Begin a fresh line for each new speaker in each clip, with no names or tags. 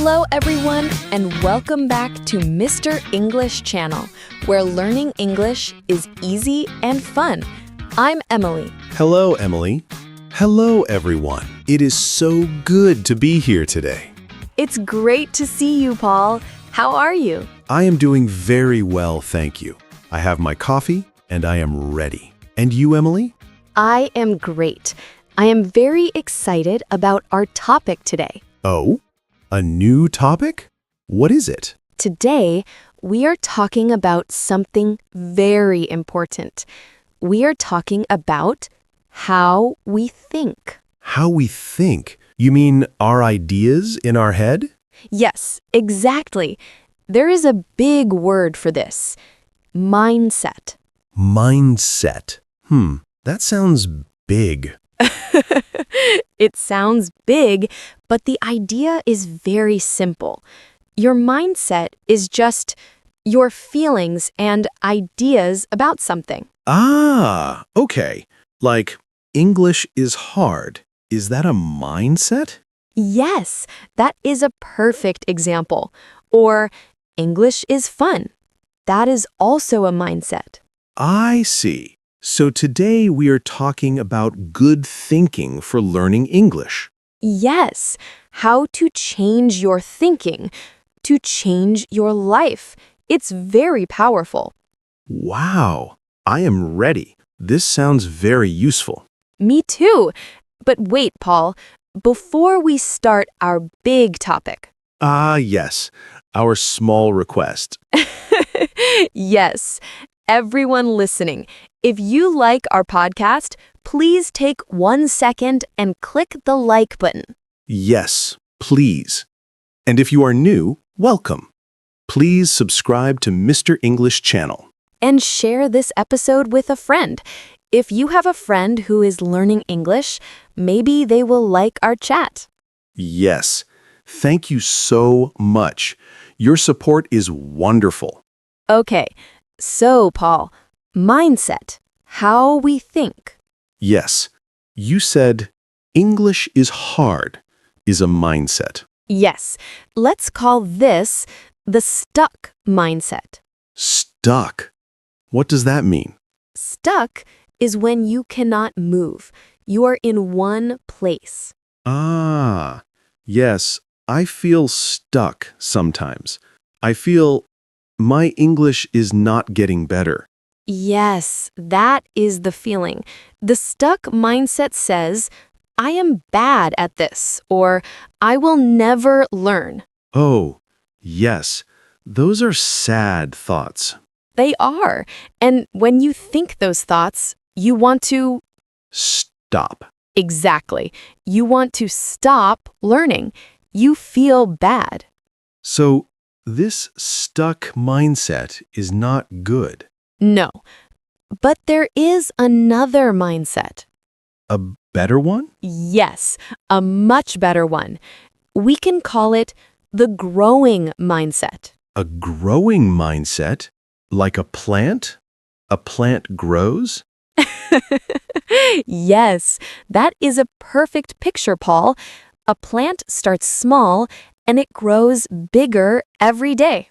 Hello, everyone, and welcome back to Mr. English Channel, where learning English is easy and fun. I'm Emily.
Hello, Emily. Hello, everyone. It is so good to be here today.
It's great to see you, Paul. How are you?
I am doing very well, thank you. I have my coffee, and I am ready. And you, Emily?
I am great. I am very excited about our topic today.
Oh, a new topic? What is it?
Today, we are talking about something very important. We are talking about how we think.
How we think. You mean our ideas in our head?
Yes, exactly. There is a big word for this. Mindset.
Mindset. That sounds big.
It sounds big, but the idea is very simple. Your mindset is just your feelings and ideas about something.
Ah, okay. Like, English is hard. Is that a mindset?
Yes, that is a perfect example. Or English is fun. That is also a mindset.
I see. So today we are talking about good thinking for learning English.
Yes, how to change your thinking, to change your life. It's very powerful.
Wow, I am ready. This sounds very useful.
Me too. But wait, Paul, before we start our big topic.
Yes, our small request.
Yes, everyone listening, if you like our podcast, please take 1 second and click the like button.
Yes, please. And if you are new, welcome. Please subscribe to Mr. English Channel.
And share this episode with a friend. If you have a friend who is learning English, maybe they will like our chat.
Yes, thank you so much. Your support is wonderful.
Okay, so Paul, mindset, how we think.
Yes, you said English is hard is a mindset.
Yes, let's call this the stuck mindset.
Stuck. What does that mean?
Stuck is when you cannot move. You are in one place.
Ah, yes, I feel stuck sometimes. I feel my English is not getting better.
Yes, that is the feeling. The stuck mindset says, I am bad at this, or I will never learn.
Oh, yes, those are sad thoughts.
They are. And when you think those thoughts, you want to...
Stop.
Exactly. You want to stop learning. You feel bad.
So, this stuck mindset is not good.
No. But there is another mindset.
A better one?
Yes, a much better one. We can call it the growing mindset.
A growing mindset? Like a plant? A plant grows?
Yes, that is a perfect picture, Paul. A plant starts small and it grows bigger every day.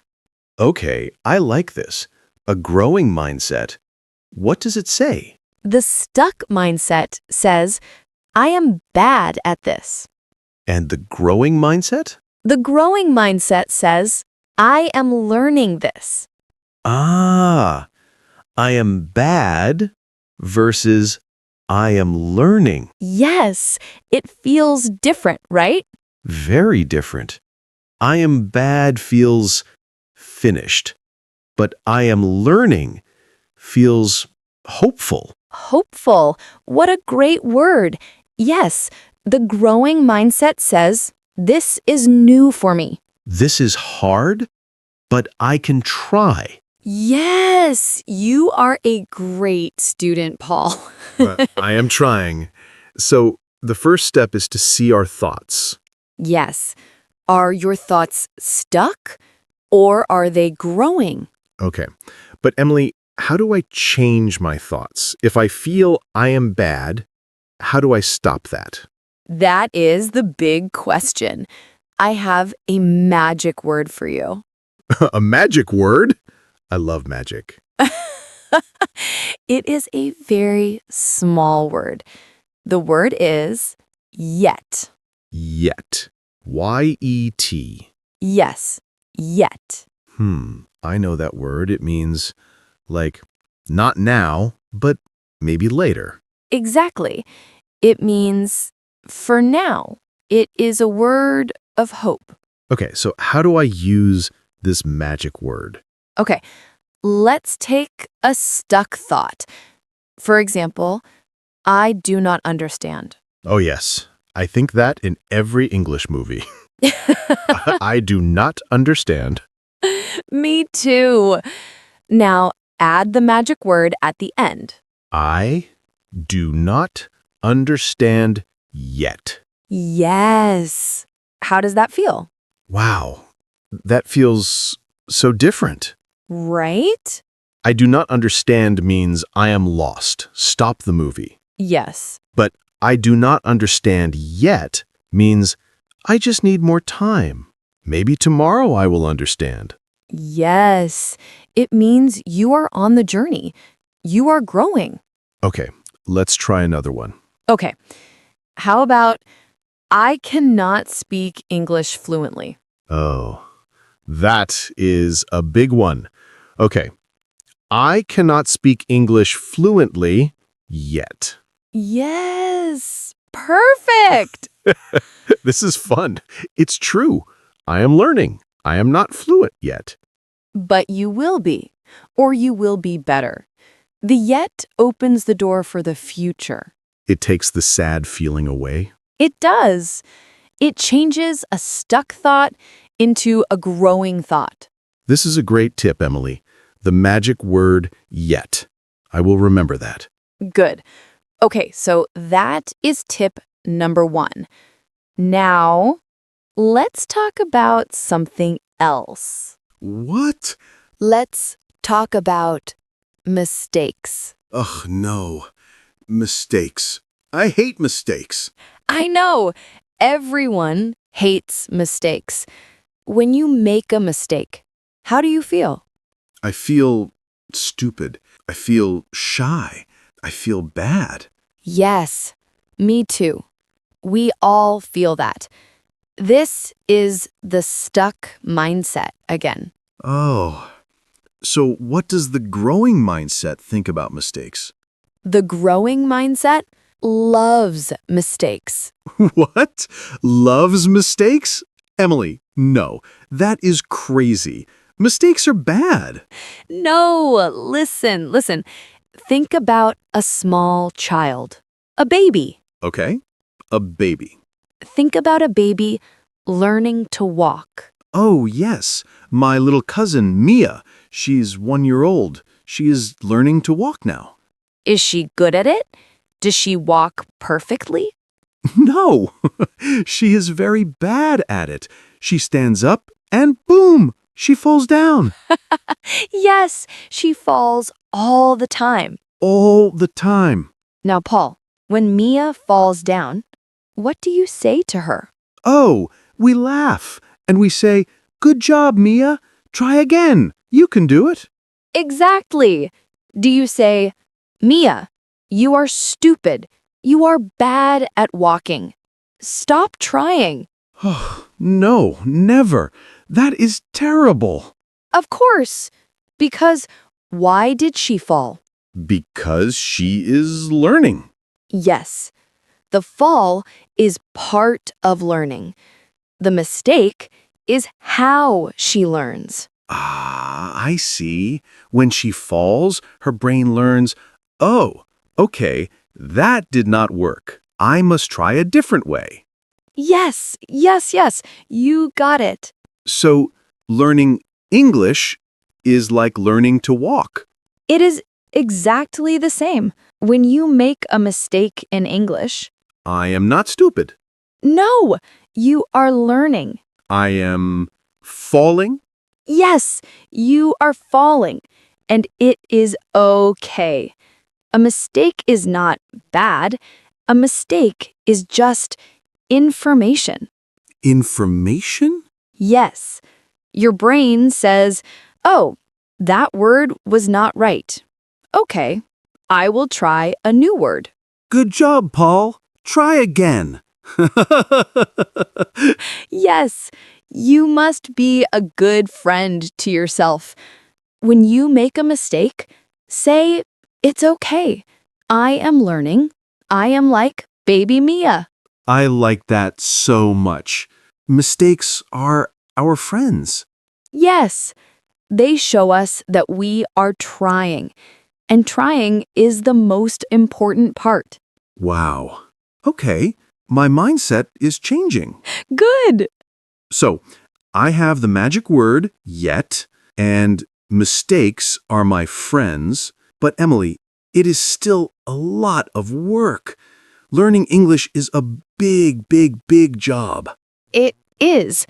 Okay, I like this. A growing mindset. What does it say?
The stuck mindset says, I am bad at this.
And the growing mindset?
The growing mindset says, I am learning this.
Ah, I am bad versus I am learning.
Yes, it feels different, right?
Very different. I am bad feels finished, but I am learning feels hopeful.
Hopeful. What a great word. Yes, the growing mindset says, this is new for me.
This is hard, but I can try.
Yes, you are a great student, Paul.
I am trying. So the first step is to see our thoughts.
Yes. Are your thoughts stuck or are they growing?
Okay. But Emily, how do I change my thoughts? If I feel I am bad, how do I stop that?
That is the big question. I have a magic word for you.
A magic word? I love magic.
It is a very small word. The word is yet.
Yet. Y-E-T.
Yes, yet.
I know that word. It means, like, not now, but maybe later.
Exactly. It means for now. It is a word of hope.
Okay, so how do I use this magic word?
Okay, let's take a stuck thought. For example, I do not understand.
Oh, yes. I think that in every English movie. I do not understand.
Me too. Now, add the magic word at the end.
I do not understand yet.
Yes. How does that feel?
Wow, that feels so different.
Right?
I do not understand means I am lost. Stop the movie.
Yes.
But I do not understand yet means I just need more time. Maybe tomorrow I will understand.
Yes. It means you are on the journey. You are growing.
Okay, let's try another one.
Okay. How about I cannot speak English fluently?
Oh, that is a big one. Okay, I cannot speak English fluently yet.
Yes. Perfect.
This is fun. It's true. I am learning. I am not fluent yet.
But you will be, or you will be better. The yet opens the door for the future.
It takes the sad feeling away.
It does. It changes a stuck thought into a growing thought.
This is a great tip, Emily. The magic word yet. I will remember that.
Good. Okay, so that is tip number 1. Now, let's talk about something else.
What?
Let's talk about mistakes.
Ugh, no. Mistakes. I hate mistakes.
I know. Everyone hates mistakes. When you make a mistake, how do you feel?
I feel stupid. I feel shy. I feel bad.
Yes, me too. We all feel that. This is the stuck mindset again.
Oh. So what does the growing mindset think about mistakes?
The growing mindset loves mistakes.
What? Loves mistakes? Emily, no. That is crazy. Mistakes are bad.
No, listen. Think about a small child, a baby.
Okay. A baby.
Think about a baby learning to walk.
Oh, yes. My little cousin, Mia. She's 1 year old. She is learning to walk now.
Is she good at it? Does she walk perfectly?
No. She is very bad at it. She stands up and boom, she falls down.
Yes, she falls all the time.
All the time.
Now, Paul, when Mia falls down, what do you say to her?
Oh, we laugh and we say, "Good job, Mia. Try again. You can do it."
Exactly. Do you say, Mia, you are stupid. You are bad at walking. Stop trying.
Oh, no, never. That is terrible.
Of course. Because why did she fall?
Because she is learning.
Yes. The fall is part of learning. The mistake is how she learns.
Ah, I see. When she falls, her brain learns, oh, okay, that did not work. I must try a different way.
Yes. You got it.
So, learning English is like learning to walk.
It is exactly the same. When you make a mistake in English,
I am not stupid.
no, you are learning.
I am falling.
Yes, you are falling, and it is okay. A mistake is not bad. A mistake is just information.
Information?
Yes. Your brain says, oh, that word was not right. Okay, I will try a new word.
Good job, Paul. Try again.
Yes, you must be a good friend to yourself. When you make a mistake, say, it's okay. I am learning. I am like baby Mia.
I like that so much. Mistakes are our friends.
Yes, they show us that we are trying, and trying is the most important part.
Wow. Okay, my mindset is changing.
Good.
So, I have the magic word, yet, and mistakes are my friends. But Emily, it is still a lot of work. Learning English is a big, big, big job.
It is.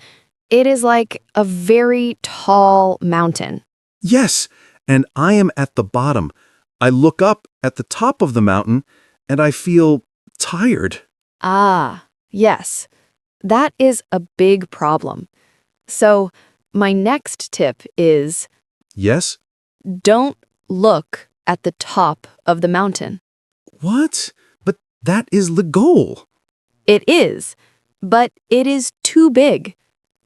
It is like a very tall mountain.
Yes, and I am at the bottom. I look up at the top of the mountain and I feel tired.
Ah, yes. That is a big problem. So, my next tip is
Yes?
don't look at the top of the mountain.
What? But that is the goal.
It is, but it is too big.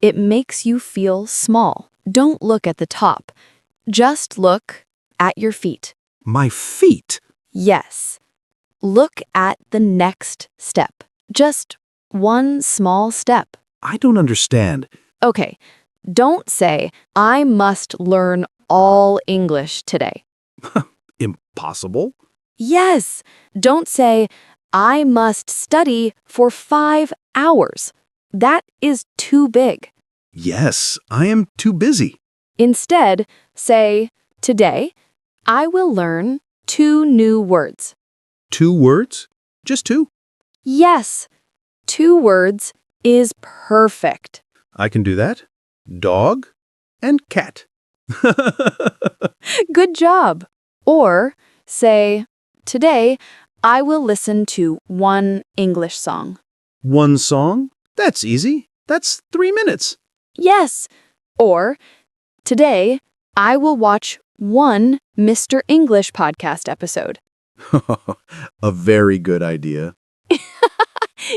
It makes you feel small. Don't look at the top. Just look at your feet.
My feet.
Yes. Look at the next step. Just one small step.
I don't understand.
Okay, don't say, I must learn all English today.
Impossible?
Yes, don't say, I must study for 5 hours. That is too big.
Yes, I am too busy.
Instead, say, today, I will learn 2 new words.
2 words? Just 2?
Yes, 2 words is perfect.
I can do that. Dog and cat.
Good job. Or say, today, I will listen to 1 English song.
1 song? That's easy. That's 3 minutes.
Yes. Or, today, I will watch 1 Mr. English podcast episode.
A very good idea.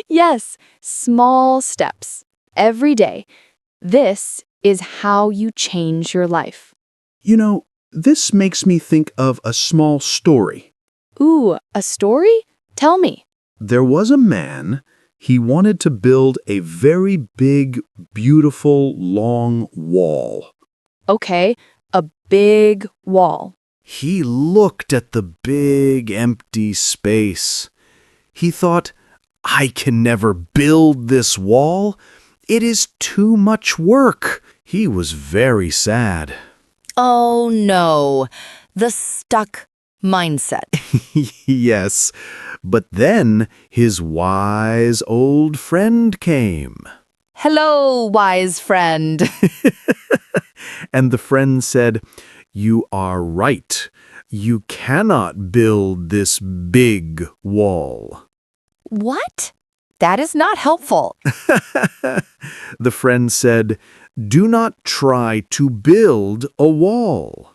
Yes, small steps. Every day. This is how you change your life.
You know, this makes me think of a small story.
Ooh, a story? Tell me.
There was a man. He wanted to build a very big, beautiful, long wall.
Okay, a big wall.
He looked at the big, empty space. He thought, I can never build this wall. It is too much work. He was very sad.
Oh no, the stuck mindset.
Yes, but then his wise old friend came.
Hello, wise friend.
And the friend said, You are right. You cannot build this big wall.
What? That is not helpful.
The friend said, Do not try to build a wall.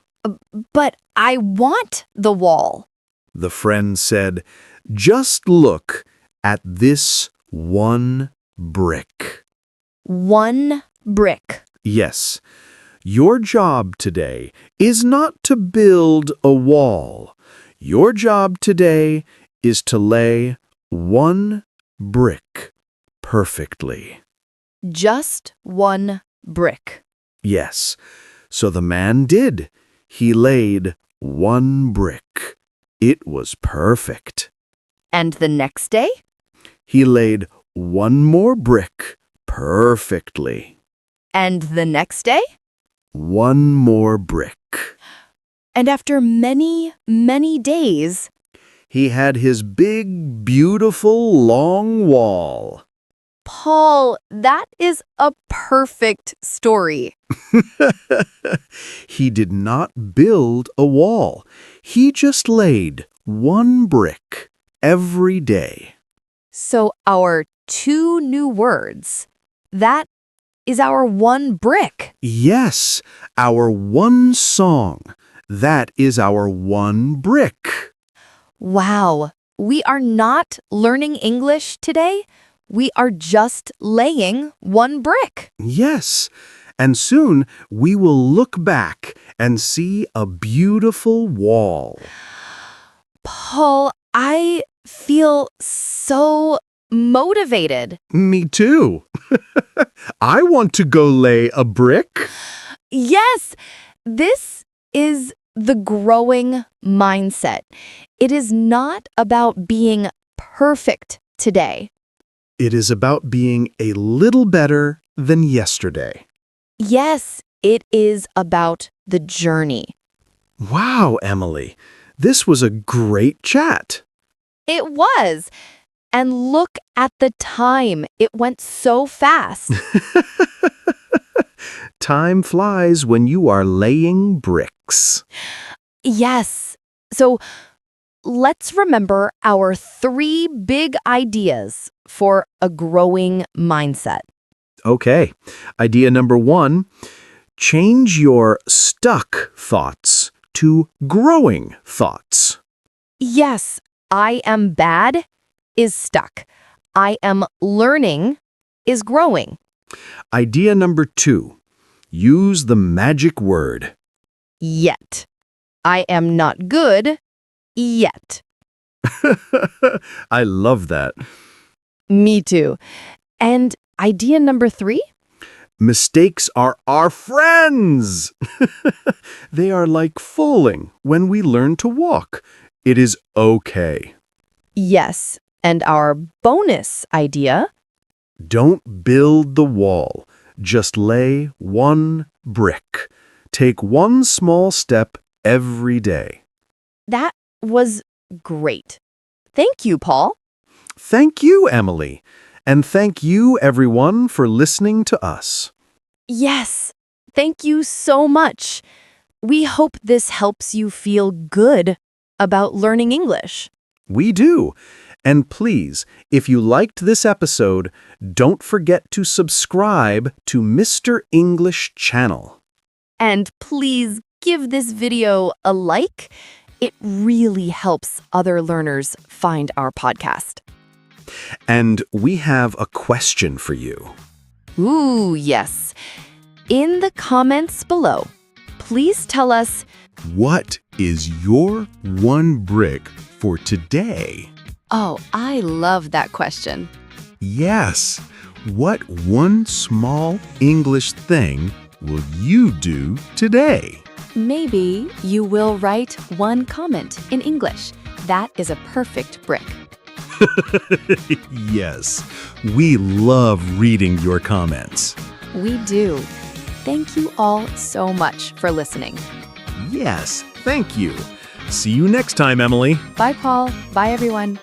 But I want the wall.
The friend said, Just look at this one brick.
1 brick.
Yes, your job today is not to build a wall. Your job today is to lay 1 brick perfectly.
Just 1 brick.
Yes, so the man did. He laid 1 brick. It was perfect.
And the next day?
He laid 1 more brick perfectly.
And the next day?
1 more brick.
And after many, many days,
He had his big, beautiful, long wall.
Paul, that is a perfect story.
He did not build a wall. He just laid 1 brick every day.
So our 2 new words,
That is our one brick.
Yes, our one song. That is our one brick.
Wow, we are not learning English today. We are just laying one brick.
Yes, and soon we will look back and see a beautiful wall.
Paul, I feel so motivated.
Me too. I want to go lay a brick.
Yes, this is the growing mindset. It is not about being perfect today.
It is about being a little better than yesterday.
Yes, it is about the journey.
Wow, Emily, this was a great chat.
It was. And look at the time. It went so fast.
Time flies when you are laying bricks.
Yes. So let's remember our 3 big ideas for a growing mindset.
Okay, idea number 1, change your stuck thoughts to growing thoughts.
Yes, I am bad is stuck. I am learning is growing.
Idea number 2, use the magic word.
Yet. I am not good yet.
I love that.
Me too. And idea number 3?
Mistakes are our friends. They are like falling when we learn to walk. It is okay.
Yes. And our bonus idea?
Don't build the wall. Just lay one brick. Take one small step every day.
That was great. Thank you, Paul.
Thank you, Emily. And thank you, everyone, for listening to us.
Yes. Thank you so much. We hope this helps you feel good about learning English.
We do. And please, if you liked this episode, don't forget to subscribe to Mr. English Channel.
And please give this video a like. It really helps other learners find our podcast.
And we have a question for you.
Ooh, yes. In the comments below, please tell us,
What is your one brick for today?
oh, I love that question.
Yes. What one small English thing will you do today?
Maybe you will write one comment in English. That is a perfect brick.
Yes. We love reading your comments.
We do. Thank you all so much for listening.
Yes. Thank you. See you next time, Emily.
Bye, Paul. Bye, everyone.